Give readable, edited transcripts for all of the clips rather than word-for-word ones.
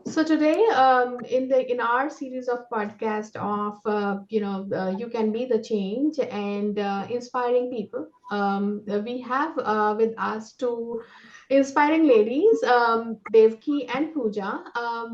So today, in our series of podcast of you can be the change and inspiring people, we have with us two inspiring ladies, Devki and Pooja.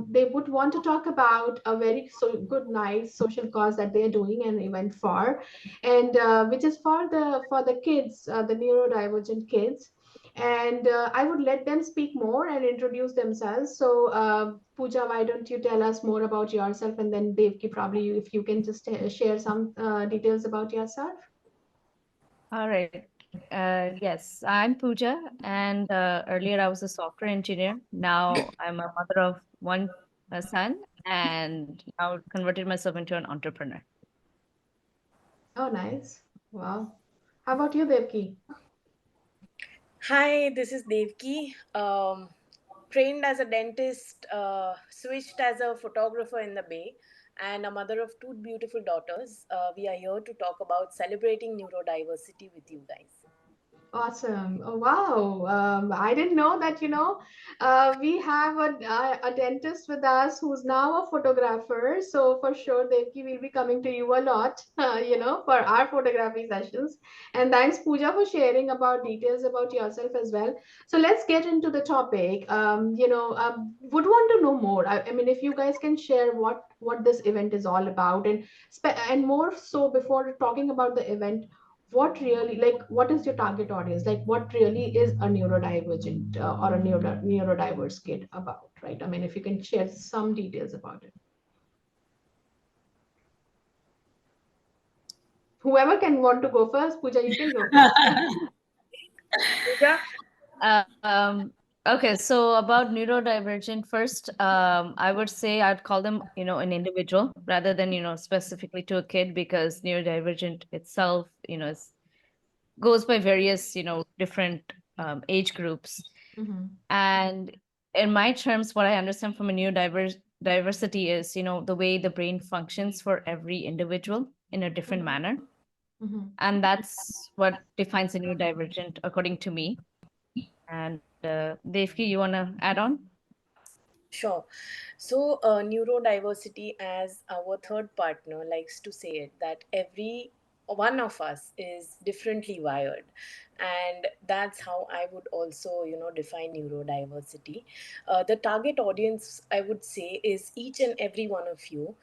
They would want to talk about a very good, nice social cause that they are doing an event for, and which is for the kids, the neurodivergent kids. And I would let them speak more and introduce themselves. So, Pooja, why don't you tell us more about yourself, and then Devki, probably if you can just share some details about yourself. All right. Yes, I'm Pooja, and earlier I was a software engineer. Now I'm a mother of one son, and now converted myself into an entrepreneur. Oh, nice. Wow. How about you, Devki? Hi, this is Devki. Trained as a dentist, switched as a photographer in the Bay, and a mother of two beautiful daughters. We are here to talk about celebrating neurodiversity with you guys. Awesome. Oh, wow. I didn't know that, we have a dentist with us who's now a photographer. So for sure, Devki will be coming to you a lot, for our photography sessions. And thanks, Pooja, for sharing about details about yourself as well. So let's get into the topic. Would want to know more. I mean, if you guys can share what this event is all about, and more so before talking about the event, what really, like, what is your target audience, like what really is a neurodivergent or a neurodiverse kid about, right? I mean, if you can share some details about it, whoever can want to go first. Pooja, you can go first. Pooja? Okay, so about neurodivergent first, I would say I'd call them, an individual rather than, specifically to a kid because neurodivergent itself, goes by various, different age groups. Mm-hmm. And in my terms, what I understand from a diversity is, the way the brain functions for every individual in a different Mm-hmm. manner. Mm-hmm. And that's what defines a neurodivergent, according to me. And Devki, you want to add on? Sure. So, neurodiversity, as our third partner likes to say it, that every one of us is differently wired, and that's how I would also, define neurodiversity. The target audience, I would say, is each and every one of you.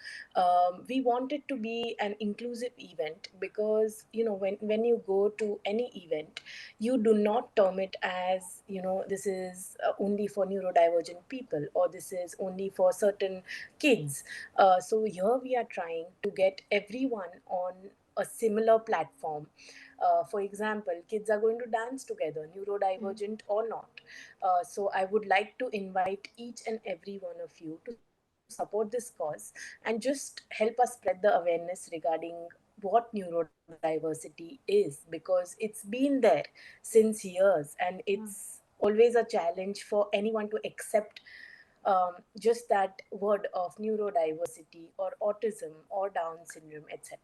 We want it to be an inclusive event because when you go to any event, you do not term it as this is only for neurodivergent people or this is only for certain kids. So here we are trying to get everyone on a similar platform. For example, kids are going to dance together, neurodivergent or not. So I would like to invite each and every one of you to support this cause and just help us spread the awareness regarding what neurodiversity is, because it's been there since years and it's always a challenge for anyone to accept just that word of neurodiversity or autism or Down syndrome, etc.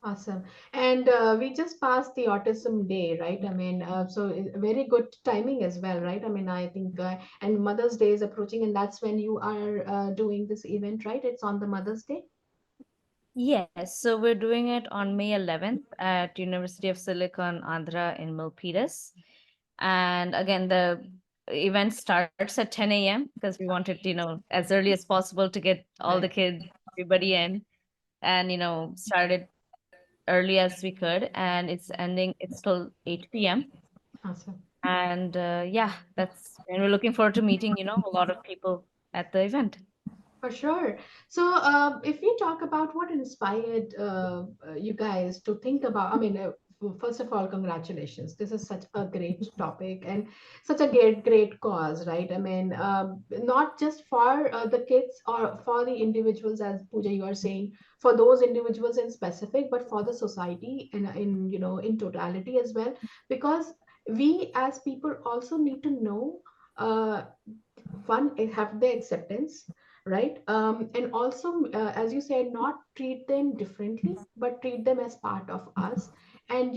Awesome. And we just passed the autism day, right? I mean, so very good timing as well, right? I mean, I think, and Mother's Day is approaching, and that's when you are doing this event, right? It's on the Mother's Day. Yes, so we're doing it on May 11th at University of Silicon Andhra in Milpitas. And again, the event starts at 10 a.m. because we wanted, as early as possible to get all the Right. kids, everybody in, and, started early as we could. And it's till 8 p.m. Awesome. And and we're looking forward to meeting, a lot of people at the event. For sure. So, if we talk about what inspired you guys to think about, I mean, first of all, congratulations. This is such a great topic and such a great cause, right? I mean, not just for the kids or for the individuals, as Pooja, you are saying, for those individuals in specific, but for the society in totality as well, because we as people also need to know. One, have the acceptance, right? And also, as you said, not treat them differently but treat them as part of us, and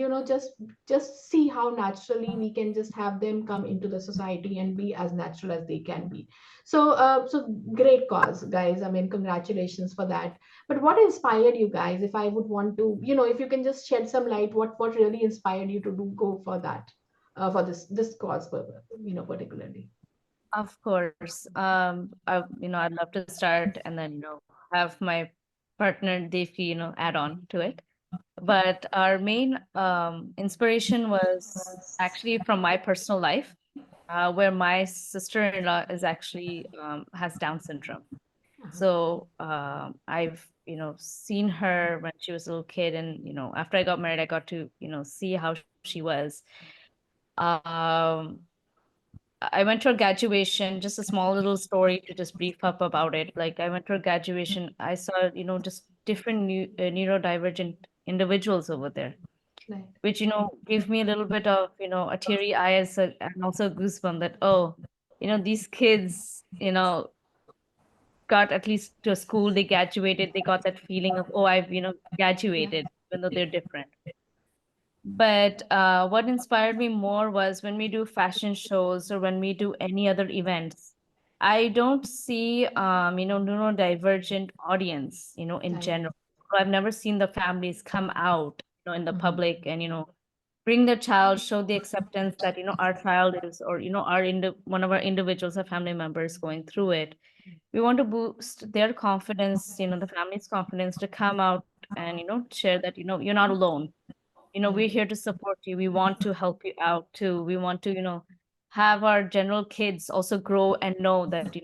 just see how naturally we can just have them come into the society and be as natural as they can be. So great cause, guys. I mean, congratulations for that. But what inspired you guys? If I would want to, if you can just shed some light, what really inspired you to go for that, for this cause, particularly. Of course. I'd love to start and then, have my partner Devki, add on to it. But our main inspiration was actually from my personal life, where my sister-in-law is actually has Down syndrome. Uh-huh. So I've, seen her when she was a little kid, and after I got married, I got to, see how she was. Um, I went to her graduation, just a small little story to just brief up about it. Like I went to her graduation, I saw, just different neurodivergent individuals over there, Right. which, gave me a little bit of, a teary eye and also a goosebump that, oh, these kids, got at least to a school, they graduated, they got that feeling of, oh, I've, Yeah. graduated, even though they're different. But what inspired me more was when we do fashion shows or when we do any other events, I don't see, neurodivergent audience, in Right. general. I've never seen the families come out, in the Mm-hmm. public and, bring their child, show the acceptance that, our child is, or, one of our individuals or family members going through it. We want to boost their confidence, the family's confidence to come out and, share that, you're not alone. We're Right. here to support you. We want to help you out too. We want to, have our general kids also grow and know that,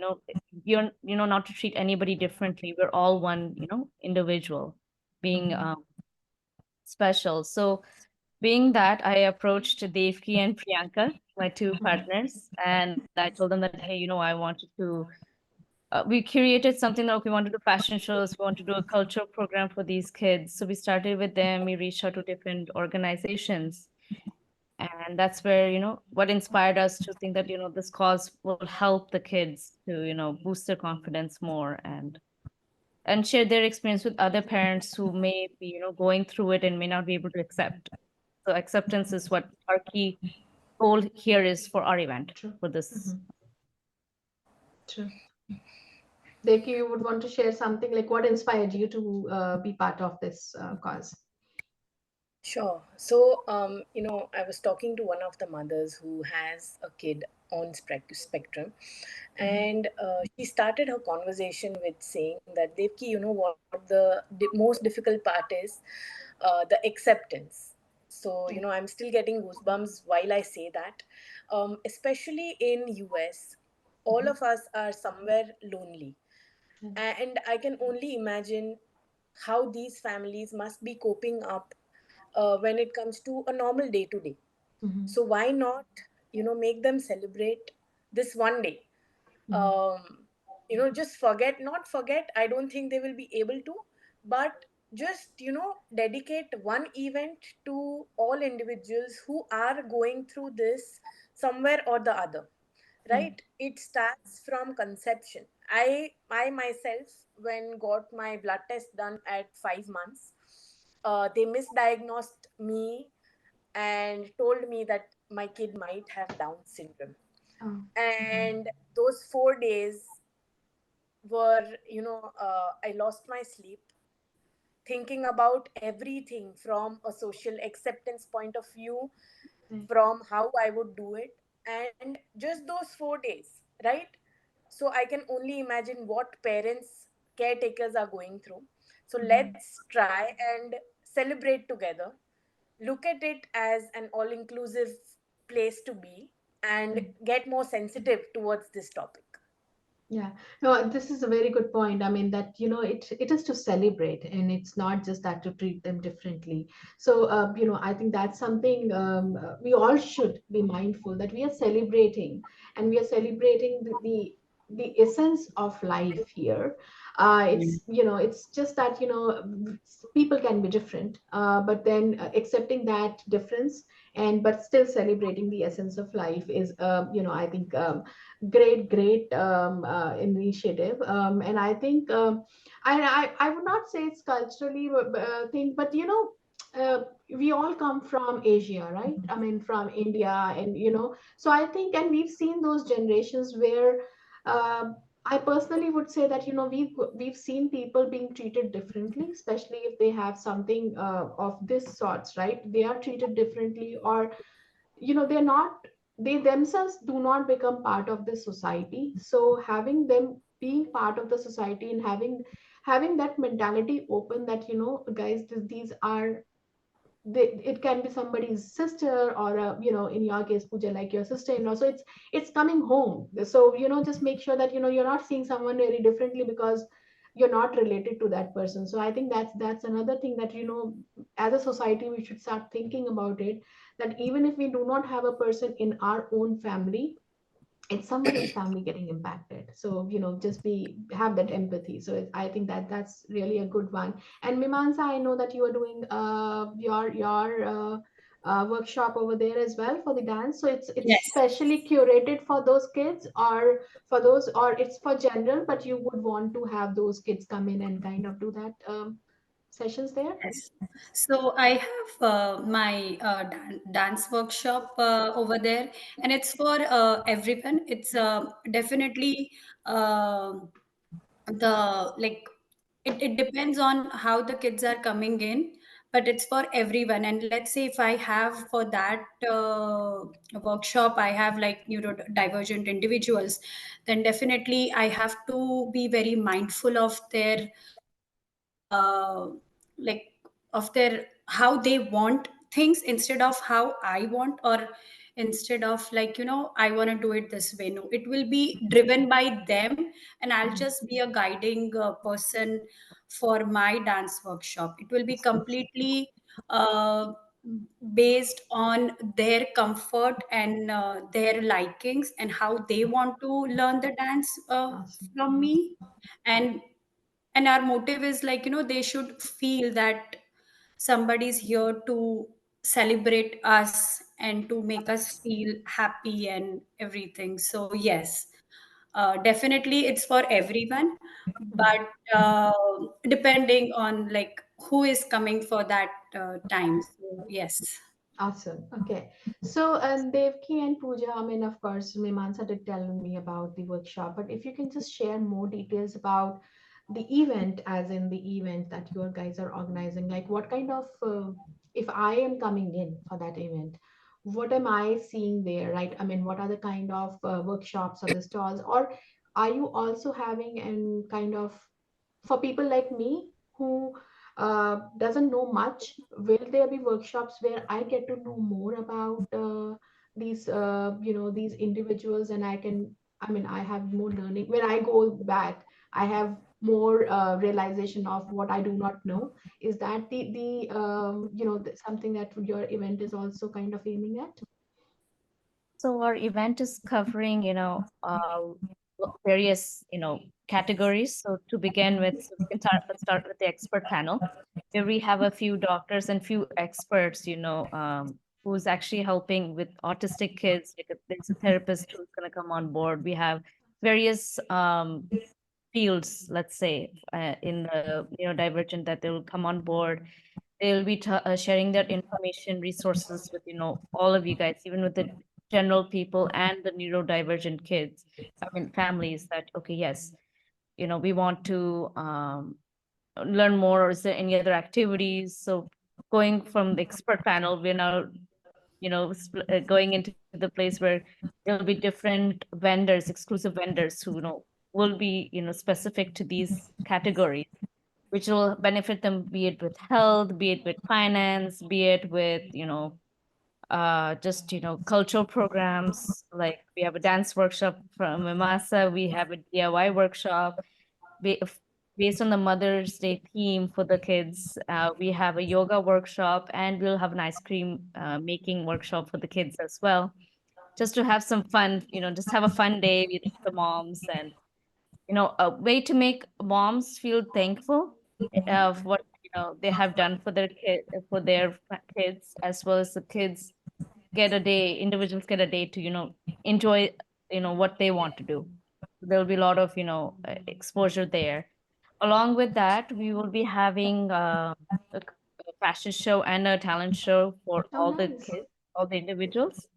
you're, not to treat anybody differently. We're all one, individual being Mm-hmm. special. So being that, I approached Devki and Priyanka, my two Mm-hmm. partners, and I told them that, hey, I wanted to we created something that we wanted to do fashion shows, we want to do a cultural program for these kids. So we started with them, we reached out to different organizations. And that's where, what inspired us to think that, this cause will help the kids to, boost their confidence more and share their experience with other parents who may be, going through it and may not be able to accept. So acceptance is what our key goal here is for our event True. for this. Mm-hmm. True. Deki, you would want to share something like what inspired you to be part of this cause? Sure. So, I was talking to one of the mothers who has a kid on spectrum, Mm-hmm. and she started her conversation with saying that, Devki, you know what the most difficult part is? The acceptance. So, Right. I'm still getting goosebumps while I say that. Especially in US, all Mm-hmm. of us are somewhere lonely, Right. and I can only imagine how these families must be coping up when it comes to a normal day to day. Mm-hmm. So why not, make them celebrate this one day? Mm-hmm. Just forget, not forget. I don't think they will be able to, but just dedicate one event to all individuals who are going through this somewhere or the other, Right. right? It starts from conception. I myself, when got my blood test done at 5 months, they misdiagnosed me and told me that my kid might have Down syndrome. Oh. Mm-hmm. And those 4 days were, I lost my sleep thinking about everything from a social acceptance point of view, Right. from how I would do it, and just those 4 days, right? So I can only imagine what parents, caretakers are going through. So Mm-hmm. let's try and celebrate together, look at it as an all inclusive place to be, and Right. get more sensitive towards this topic. Yeah, no, this is a very good point. I mean that it is to celebrate, and it's not just that to treat them differently. So I think that's something we all should be mindful that we are celebrating, and we are celebrating the essence of life here. It's just that people can be different, but then accepting that difference and but still celebrating the essence of life is I think. Great initiative, and I think I would not say it's culturally thing, but we all come from Asia, right? I mean, from India, and so I think, and we've seen those generations where uh, I personally would say that we've seen people being treated differently, especially if they have something of this sorts, right? They are treated differently, or they're not, they themselves do not become part of the society. So having them being part of the society and having that mentality open, that guys, these are, it can be somebody's sister, or in your case, Pooja, like your sister-in-law. So it's coming home. So just make sure that you're not seeing someone very differently because you're not related to that person. So I think that's another thing that as a society we should start thinking about it, that even if we do not have a person in our own family, it's somebody's family getting impacted. So just have that empathy. So I think that's really a good one. And Mimansa, I know that you are doing your workshop over there as well for the dance. So it's Yes. specially curated for those kids, or for those, or it's for general, but you would want to have those kids come in and kind of do that sessions there. Yes. So I have my dance workshop over there, and it's for everyone. It's definitely uh, the like it depends on how the kids are coming in, but it's for everyone. And let's say if I have for that workshop, I have like neurodivergent individuals, then definitely I have to be very mindful of their uh, like of their how they want things instead of how I want, or instead of like I want to do it this way. No, it will be driven by them, and I'll just be a guiding person for my dance workshop. It will be completely uh, based on their comfort and their likings and how they want to learn the dance Awesome. from me. And our motive is like they should feel that somebody's here to celebrate us and to make us feel happy and everything. So yes, definitely it's for everyone, Mhm. but depending on like who is coming for that time. So yes. Awesome. Okay. So, Devki and Pooja, I mean, of course, Mimansa did tell me about the workshop, but if you can just share more details about the event, as in the event that your guys are organizing, like what kind of, if I am coming in for that event, what am I seeing there, right? I mean, what are the kind of workshops or the stalls, or are you also having and kind of, for people like me who doesn't know much, will there be workshops where I get to know more about these individuals, and I mean, I have more learning when I go back. I have more realization of what I do not know. Is that something that your event is also kind of aiming at? So our event is covering, various, categories. So to begin with, so we can start with the expert panel, where we have a few doctors and few experts, who's actually helping with autistic kids. Like there's a therapist who's going to come on board. We have various fields, let's say, in the neurodivergent, that they'll come on board. They'll be sharing their information resources with all of you guys, even with the general people and the neurodivergent kids, I mean families, that okay, yes, we want to learn more, or is there any other activities. So going from the expert panel, we're now going into the place where there'll be different vendors, exclusive vendors, who will be specific to these categories, which will benefit them, be it with health, be it with finance, be it with just cultural programs. Like we have a dance workshop from Mimasa, we have a DIY workshop based on the Mother's Day theme for the kids. We have a yoga workshop, and we'll have an ice cream making workshop for the kids as well, just to have some fun, just have a fun day with the moms, and a way to make moms feel thankful of what they have done for their kids, as well as the kids get a day, individuals get a day to enjoy what they want to do. There'll be a lot of exposure there. Along with that, we will be having fashion show and a talent show for Oh, all the nice. kids, all the individuals.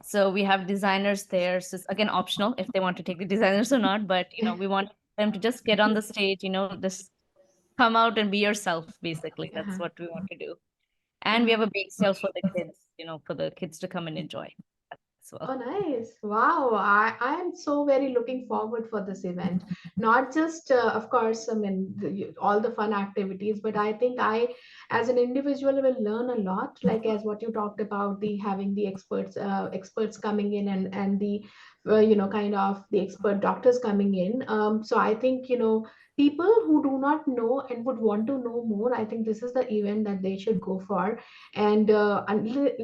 So we have designers there. So it's again optional if they want to take the designers or not. But we want them to just get on the stage, just come out and be yourself, basically. That's Uh-huh. what we want to do. And we Uh-huh. have a bake sale for the kids, for the kids to come and enjoy as Oh, well. nice. Wow. I am so very looking forward for this event. Not just, of course, I mean, all the fun activities, but I think as an individual, will learn a lot. Like as what you talked about, the having the experts coming in and the, kind of the expert doctors coming in. So I think, people who do not know and would want to know more, I think this is the event that they should go for and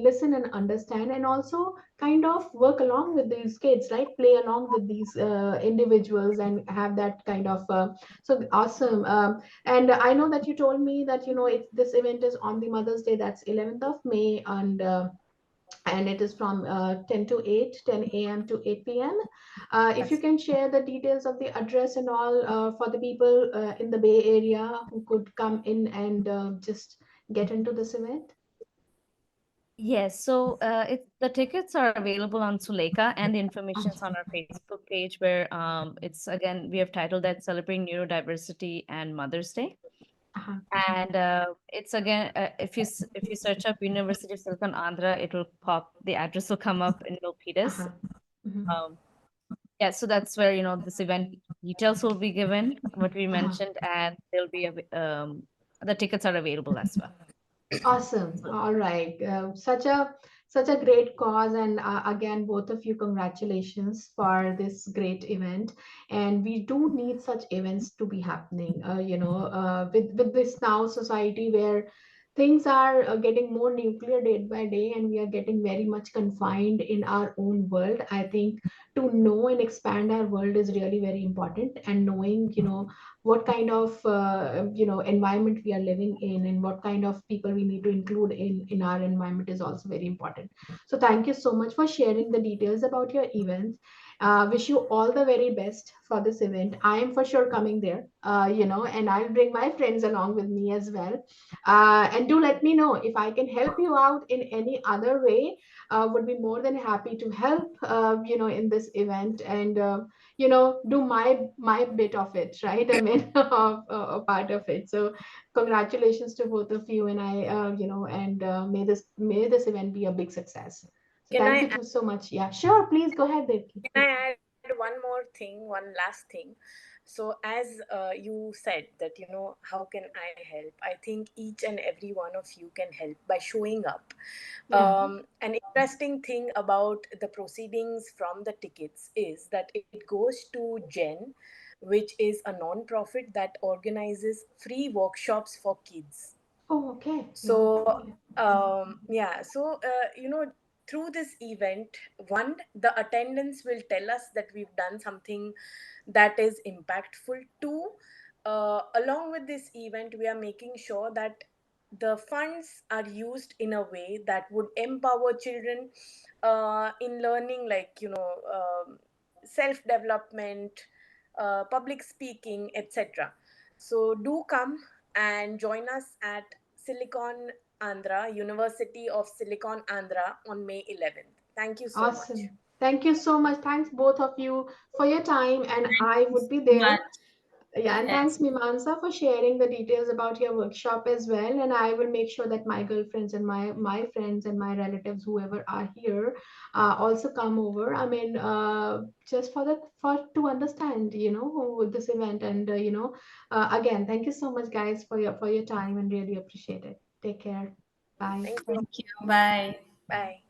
listen and understand, and also kind of work along with these kids, right? Play along with these individuals and have that kind of so awesome. And I know that you told me that this event is on the Mother's Day, that's 11th of May, and it is from 10 to 8, 10 a.m. to 8 p.m. If you Yes. can share the details of the address and all for the people in the Bay Area who could come in and just get into this event. Yes, so the tickets are available on Suleika, and the information is on our Facebook page, where it's again we have titled that Celebrating Neurodiversity and Mother's Day. Uh-huh. And it's again, if you search up University of Silicon Andhra, it will pop. The address will come up in Milpitas. Uh-huh. Mhm. Um, yeah, so that's where this event details will be given, what we Uh-huh. mentioned, and the tickets are available as well. Awesome. So, All right. Such a great cause, and again, both of you, congratulations for this great event. And we do need such events to be happening. With this now society where things are getting more nuclear day by day, and we are getting very much confined in our own world. I think to know and expand our world is really very important, and knowing, what kind of environment we are living in, and what kind of people we need to include in our environment is also very important. So thank you so much for sharing the details about your events. Wish you all the very best for this event. I am for sure coming there, and I'll bring my friends along with me as well. And do let me know if I can help you out in any other way. Would be more than happy to help, in this event, and do my bit of it, right? I mean, of a part of it. So congratulations to both of you, and I and may this event be a big success. So Can thank you I so much. Yeah, sure, please go ahead, Devki. Can I add one more thing, one last thing? So, as you said that, how can I help? I think each and every one of you can help by showing up. Yeah. An interesting thing about the proceedings from the tickets is that it goes to Gen, which is a non-profit that organizes free workshops for kids. Oh, okay. Wow. So Okay. yeah, so through this event, one, the attendance will tell us that we've done something that is impactful. Two, along with this event, we are making sure that the funds are used in a way that would empower children in learning, like self development, public speaking, etc. So do come and join us at Silicon Andhra, University of Silicon Andhra on May 11th. Thank you so much. Awesome. Thank you so much. Thanks both of you for your time, and Thank I you would be so much. there. Yeah, and thanks, Yes. Mimansa, for sharing the details about your workshop as well. And I will make sure that my girlfriends and my friends and my relatives, whoever are here, also come over. I mean, just for to understand, this event. And again, thank you so much, guys, for your time, and really appreciate it. Take care. Bye. Thank you. Thank you. Bye. Bye.